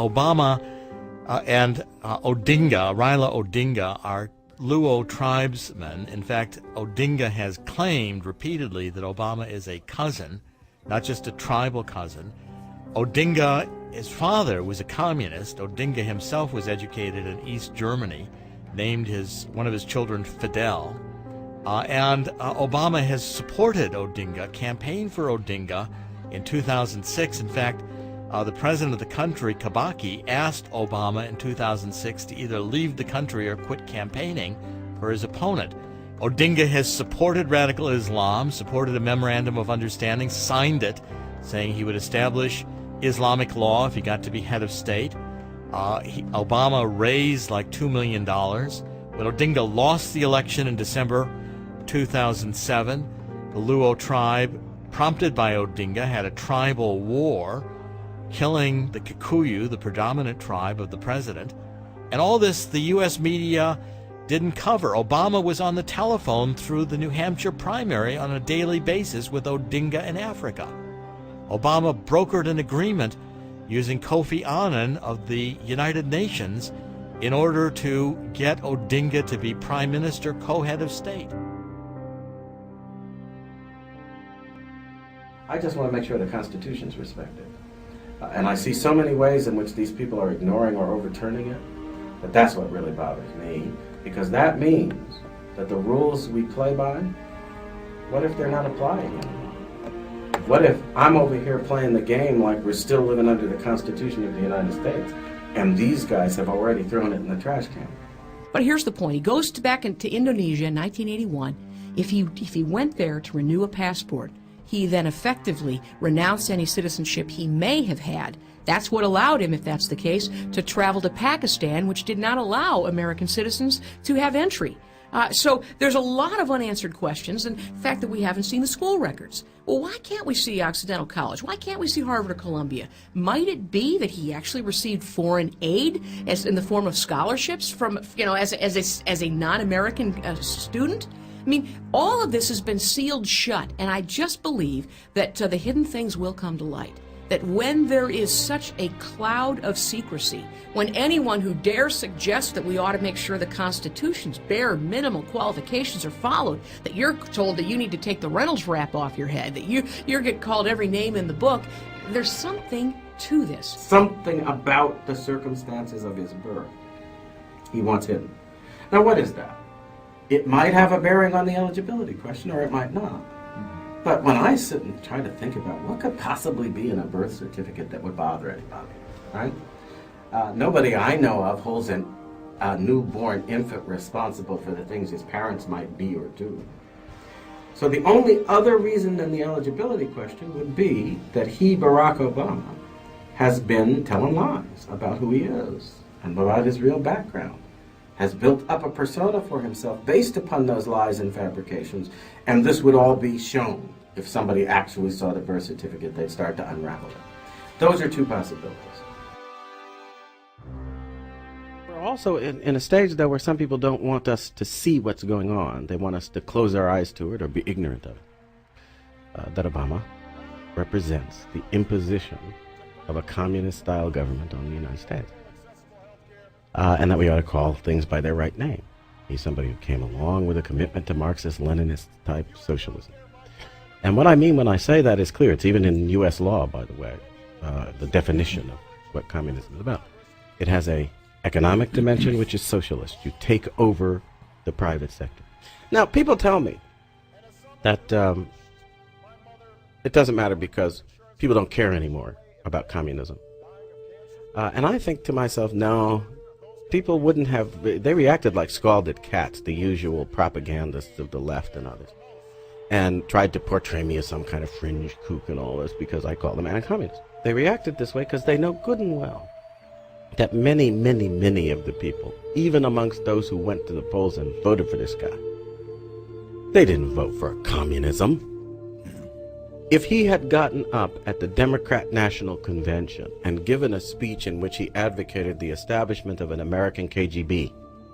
Obama and Odinga, Raila Odinga, are Luo tribesmen. In fact, Odinga has claimed repeatedly that Obama is a cousin, not just a tribal cousin. Odinga, his father, was a communist. Odinga himself was educated in East Germany, named one of his children Fidel. And Obama has supported Odinga, campaigned for Odinga in 2006. In fact, the president of the country, Kibaki, asked Obama in 2006 to either leave the country or quit campaigning for his opponent. Odinga has supported radical Islam, supported a memorandum of understanding, signed it, saying he would establish Islamic law if he got to be head of state. Obama raised like $2 million. When Odinga lost the election in December 2007, the Luo tribe, prompted by Odinga, had a tribal war, killing the Kikuyu, the predominant tribe of the president. And all this the U.S. media didn't cover. Obama was on the telephone through the New Hampshire primary on a daily basis with Odinga in Africa. Obama brokered an agreement using Kofi Annan of the United Nations in order to get Odinga to be prime minister, co-head of state. I just want to make sure the Constitution's respected. And I see so many ways in which these people are ignoring or overturning it, that that's what really bothers me, because that means that the rules we play by, what if they're not applying anymore? What if I'm over here playing the game like we're still living under the Constitution of the United States, and these guys have already thrown it in the trash can? But here's the point. He goes back into Indonesia in 1981. If he went there to renew a passport, he then effectively renounced any citizenship he may have had. That's what allowed him, if that's the case, to travel to Pakistan, which did not allow American citizens to have entry. So there's a lot of unanswered questions, and the fact that we haven't seen the school records. Well, why can't we see Occidental College? Why can't we see Harvard or Columbia? Might it be that he actually received foreign aid as in the form of scholarships from, as a non-American student? I mean, all of this has been sealed shut, and I just believe that the hidden things will come to light. That when there is such a cloud of secrecy, when anyone who dares suggest that we ought to make sure the Constitution's bare minimal qualifications are followed, that you're told that you need to take the Reynolds wrap off your head, that you get called every name in the book, there's something to this. Something about the circumstances of his birth he wants hidden. Now, what is that? It might have a bearing on the eligibility question, or it might not. But when I sit and try to think about what could possibly be in a birth certificate that would bother anybody, right? Nobody I know of holds a newborn infant responsible for the things his parents might be or do. So the only other reason than the eligibility question would be that he, Barack Obama, has been telling lies about who he is and about his real background, has built up a persona for himself based upon those lies and fabrications, and this would all be shown. If somebody actually saw the birth certificate, they'd start to unravel it. Those are two possibilities. We're also in a stage, though, where some people don't want us to see what's going on. They want us to close our eyes to it or be ignorant of it. That Obama represents the imposition of a communist-style government on the United States. And that we ought to call things by their right name. He's somebody who came along with a commitment to Marxist-Leninist type socialism. And what I mean when I say that is clear. It's even in U.S. law, by the way, the definition of what communism is about. It has a economic dimension, which is socialist. You take over the private sector. Now, people tell me that it doesn't matter because people don't care anymore about communism. And I think to myself, no, people wouldn't have, they reacted like scalded cats, the usual propagandists of the left and others, and tried to portray me as some kind of fringe kook and all this because I call them anti-communist. They reacted this way because they know good and well that many, many, many of the people, even amongst those who went to the polls and voted for this guy, they didn't vote for communism. If he had gotten up at the Democrat National Convention and given a speech in which he advocated the establishment of an American KGB,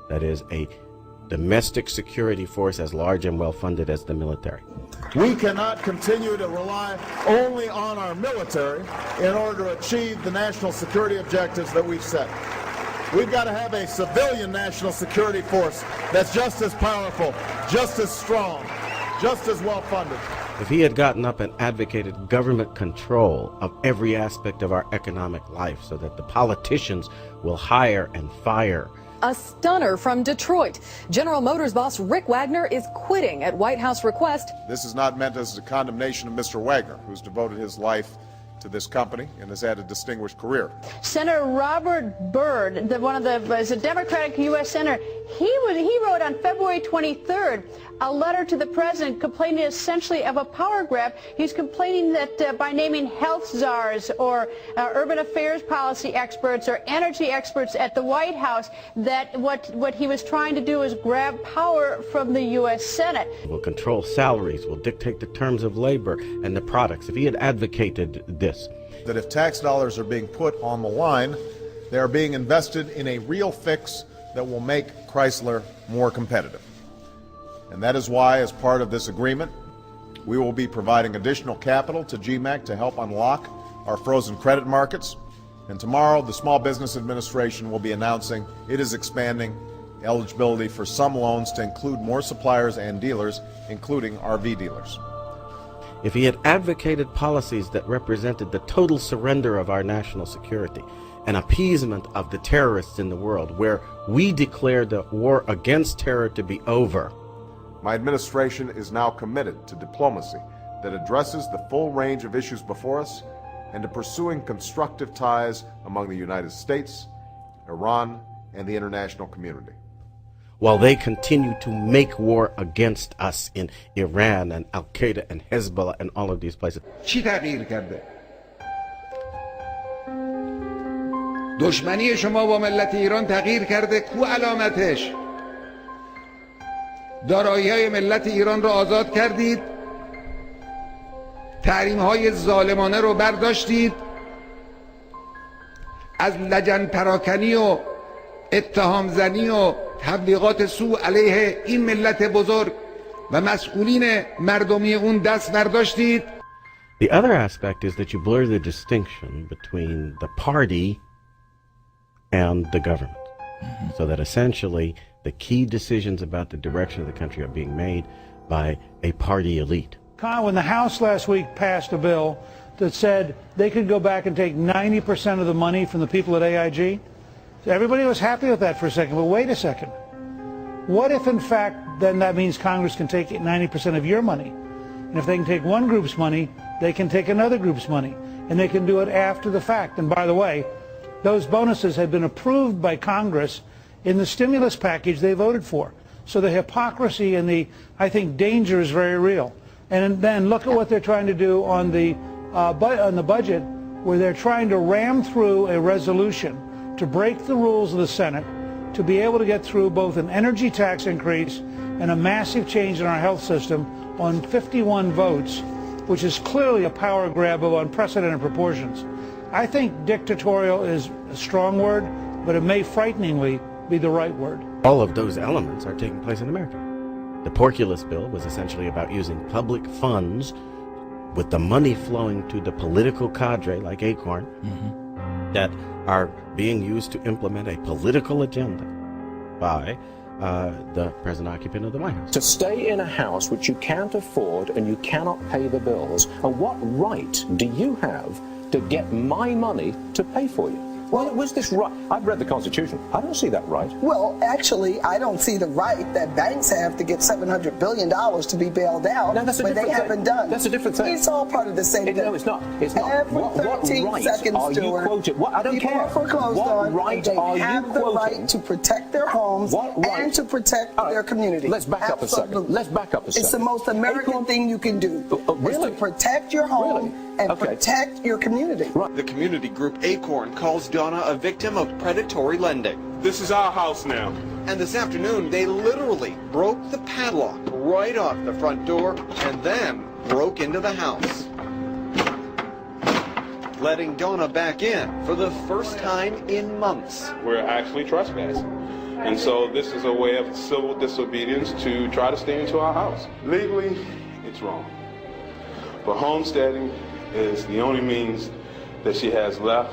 that is, a domestic security force as large and well-funded as the military. We cannot continue to rely only on our military in order to achieve the national security objectives that we've set. We've got to have a civilian national security force that's just as powerful, just as strong, just as well-funded. If he had gotten up and advocated government control of every aspect of our economic life so that the politicians will hire and fire. A stunner from Detroit. General Motors boss Rick Wagner is quitting at White House request. This is not meant as a condemnation of Mr. Wagner, who's devoted his life to this company and has had a distinguished career. Senator Robert Byrd, is a Democratic U.S. Senator, he wrote on February 23rd a letter to the president complaining essentially of a power grab. He's complaining that by naming health czars or urban affairs policy experts or energy experts at the White House, that what he was trying to do is grab power from the U.S. Senate. Will control salaries, will dictate the terms of labor and the products. If he had advocated this, That if tax dollars are being put on the line, they are being invested in a real fix that will make Chrysler more competitive. And that is why, as part of this agreement, we will be providing additional capital to GMAC to help unlock our frozen credit markets. And tomorrow, the Small Business Administration will be announcing it is expanding eligibility for some loans to include more suppliers and dealers, including RV dealers. if he had advocated policies that represented the total surrender of our national security, an appeasement of the terrorists in the world, where we declared the war against terror to be over. My administration is now committed to diplomacy that addresses the full range of issues before us and to pursuing constructive ties among the United States, Iran, and the international community. While they continue to make war against us in Iran and Al-Qaeda and Hezbollah and all of these places. چی تغییر کرده؟ دشمنی شما با ملت ایران تغییر کرده، کو علامتش؟ دارایی‌های ملت ایران را آزاد کردید، تحریم‌های ظالمانه رو برداشتید، از لجن پراکنی و اتهام زنی و تبلیغات سوء علیه این ملت بزرگ و مسئولین مردمی اون دست برداشتید. The other aspect is that you blur the distinction between the party and the government. So that essentially the key decisions about the direction of the country are being made by a party elite. When the House last week passed a bill that said they could go back and take 90% of the money from the people at AIG, everybody was happy with that for a second, but wait a second. What if, in fact, then that means Congress can take 90% of your money? And if they can take one group's money, they can take another group's money. And they can do it after the fact. And by the way, those bonuses had been approved by Congress in the stimulus package they voted for. So the hypocrisy and the, I think, danger is very real. And then look at what they're trying to do on the budget, where they're trying to ram through a resolution to break the rules of the Senate, to be able to get through both an energy tax increase and a massive change in our health system on 51 votes, which is clearly a power grab of unprecedented proportions. I think dictatorial is a strong word, but it may frighteningly be the right word. All of those elements are taking place in America. The Porculus bill was essentially about using public funds with the money flowing to the political cadre like Acorn that are being used to implement a political agenda by the present occupant of the White House. To stay in a house which you can't afford and you cannot pay the bills, and what right do you have to get my money to pay for you? Well, was this right? I've read the Constitution. I don't see that right. Well, actually, I don't see the right that banks have to get $700 billion to be bailed out, no, but they haven't done. That's a different thing. It's all part of the same thing. No, it's not. It's not. Every What 13 right seconds, are you Stuart, quoting? What? I don't people care. are foreclosed what on. Right they are have you the quoting? right to protect their homes and to protect their community. Let's back up a second. Absolutely. Let's back up a second. It's the most American thing you can do. Really? Is to protect your home and protect your community. Right. The community group Acorn calls Donna a victim of predatory lending. This is our house now. And this afternoon, they literally broke the padlock right off the front door and then broke into the house, letting Donna back in for the first time in months. We're actually trespassing. And so this is a way of civil disobedience to try to stay into our house. Legally, it's wrong. But homesteading is the only means that she has left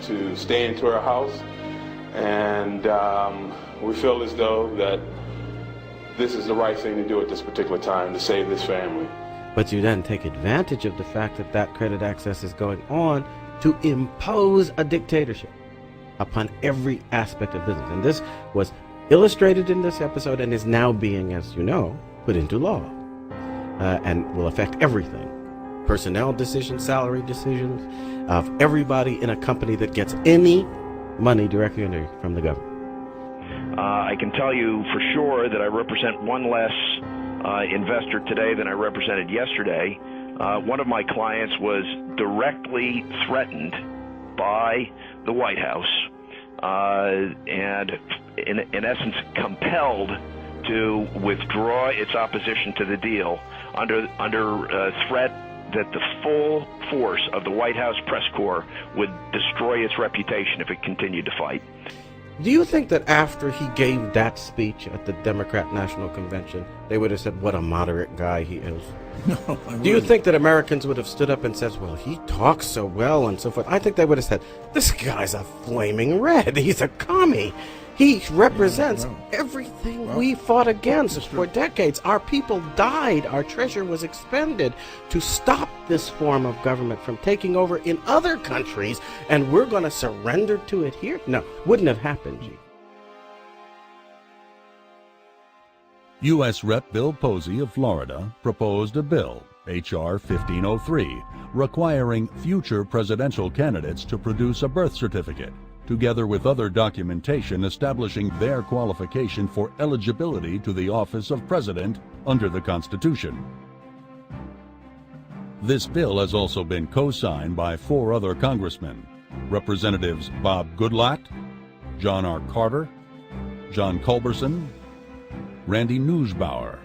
to stay into her house. And we feel as though that this is the right thing to do at this particular time to save this family. But you then take advantage of the fact that that credit access is going on to impose a dictatorship upon every aspect of business. And this was illustrated in this episode and is now being, as you know, put into law and will affect everything. Personnel decisions, salary decisions of everybody in a company that gets any money directly from the government. I can tell you for sure that I represent one less investor today than I represented yesterday. One of my clients was directly threatened by the White House and in essence compelled to withdraw its opposition to the deal under threat that the full force of the White House press corps would destroy its reputation if it continued to fight. Do you think that after he gave that speech at the Democrat National Convention, they would have said, what a moderate guy he is? No. Do you think that Americans would have stood up and said, well, he talks so well and so forth? I think they would have said, this guy's a flaming red. He's a commie. He represents everything we fought against for decades. Our people died. Our treasure was expended to stop this form of government from taking over in other countries, and we're going to surrender to it here? No, wouldn't have happened, G. U.S. Rep. Bill Posey of Florida proposed a bill, H.R. 1503, requiring future presidential candidates to produce a birth certificate, together with other documentation establishing their qualification for eligibility to the office of president under the Constitution. This bill has also been co-signed by 4 other congressmen, Representatives Bob Goodlatte, John R. Carter, John Culberson, Randy Neusbauer,